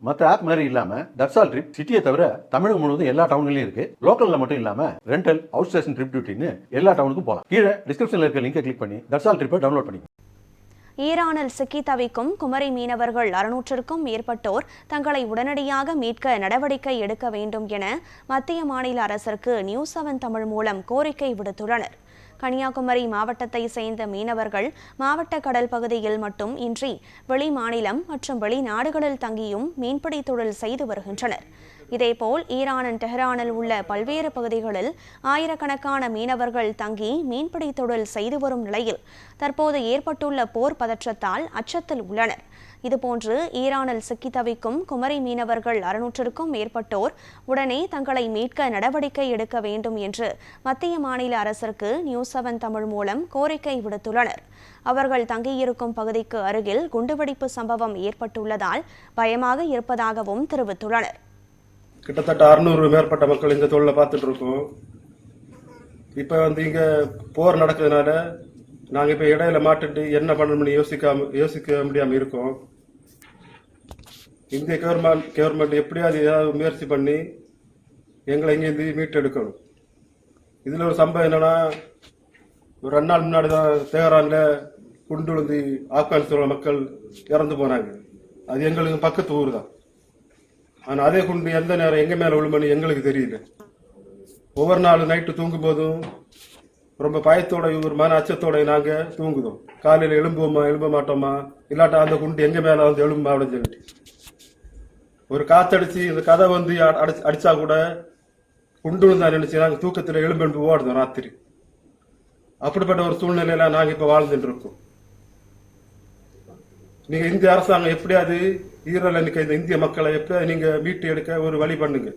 மற்ற ஆப் மாதிரி இல்லாம தட்சால் ட்ரிப் சிட்டியை தவிர தமிழகம் முழுவதும் எல்லா டவுன்லயும் இருக்கு. லோக்கல்ல மட்டும் இல்லாம ரெண்டல், அவுட் ஸ்டேஷன் ட்ரிப் டியூட்டின்னு எல்லா டவுனுக்கும் போகலாம். கீழே டிஸ்கிரிப்ஷன்ல இருக்க லிங்கை கிளிக் பண்ணி தட்சால் ட்ரிப்பை டவுன்லோட் பண்ணி. ஈரானில் சிக்கி தவிக்கும் குமரி மீனவர்கள் 600க்கும் மேற்பட்டோர் தங்களை உடனடியாக மீட்க நடவடிக்கை எடுக்க வேண்டும் என மத்திய மாநில அரசிற்கு நியூஸ் 7 தமிழ் மூலம் கோரிக்கை விடுத்துள்ளனர். கன்னியாகுமரி மாவட்டத்தை சேர்ந்த மீனவர்கள் மாவட்ட கடல் பகுதியில் மட்டும் இன்றி வெளி மாநிலம் மற்றும் வெளிநாடுகளில் தங்கியும் மீன்பிடி தொழில் செய்து வருகின்றனர். இதேபோல் ஈரானின் டெஹ்ரானில் உள்ள பல்வேறு பகுதிகளில் ஆயிரக்கணக்கான மீனவர்கள் தங்கி மீன்பிடி தொழில் செய்து வரும் நிலையில் தற்போது ஏற்பட்டுள்ள போர் பதற்றத்தால் அச்சத்தில் உள்ளனர். இதுபோன்று ஈரானில் சிக்கி தவிக்கும் குமரி மீனவர்கள் 600க்கும் மேற்பட்டோர் உடனே தங்களை மீட்க நடவடிக்கை எடுக்க வேண்டும் என்று மத்திய மாநில அரசிற்கு நியூஸ் 7 தமிழ் மூலம் கோரிக்கை விடுத்துள்ளனர். அவர்கள் தங்கியிருக்கும் பகுதிக்கு அருகில் குண்டுவெடிப்பு சம்பவம் ஏற்பட்டுள்ளதால் பயமாக இருப்பதாகவும் தெரிவித்துள்ளனர். கிட்டத்தட்ட 600 மேற்பட்ட மக்கள் இந்த தொழிலை பார்த்துட்டு இருக்கோம். இப்போ இங்க போர் நடக்கிறதுனால நாங்கள் இப்போ இடையில மாட்டுட்டு என்ன பண்ணணும்னு யோசிக்க முடியாமல் இருக்கோம். இந்திய கவர்மெண்ட் எப்படியாவது ஏதாவது முயற்சி பண்ணி எங்களை இங்கேருந்து மீட்டெடுக்கணும். இதில் ஒரு சம்பவம் என்னன்னா, ஒரு 2 நாள் முன்னாடி தான் தெஹரானில் குண்டு விழுந்து ஆப்கானிஸ்தான மக்கள் இறந்து போனாங்க. அது எங்களுக்கு பக்கத்து ஊர் தான். ஆனால் அதே குண்டு எந்த நேரம் எங்க மேலே விழுமனு எங்களுக்கு தெரியல. ஒவ்வொரு நாள் நைட்டு தூங்கும் போதும் ரொம்ப பயத்தோட ஒரு மன அச்சத்தோட நாங்கள் தூங்குதோம். காலையில் எழும்ப மாட்டோமா, இல்லாட்டா அந்த குண்டு எங்க மேலே எழும்பா அப்படின்னு சொல்லிட்டு ஒரு காத்தடிச்சு இந்த கதை அடிச்சா கூட குண்டு விழுந்தா நினைச்சு நாங்கள் தூக்கத்தில் எழும்பெழும்பு ஓடுதோம் ராத்திரி. அப்படிப்பட்ட ஒரு சூழ்நிலையில நாங்கள் இப்போ வாழ்ந்துட்டு இருக்கோம். நீங்க இந்திய அரசாங்கம் எப்படியாவது ஈரல் இந்த இந்திய மக்களை எப்படியாவது நீங்க மீட்டு எடுக்க ஒரு வழி பண்ணுங்க.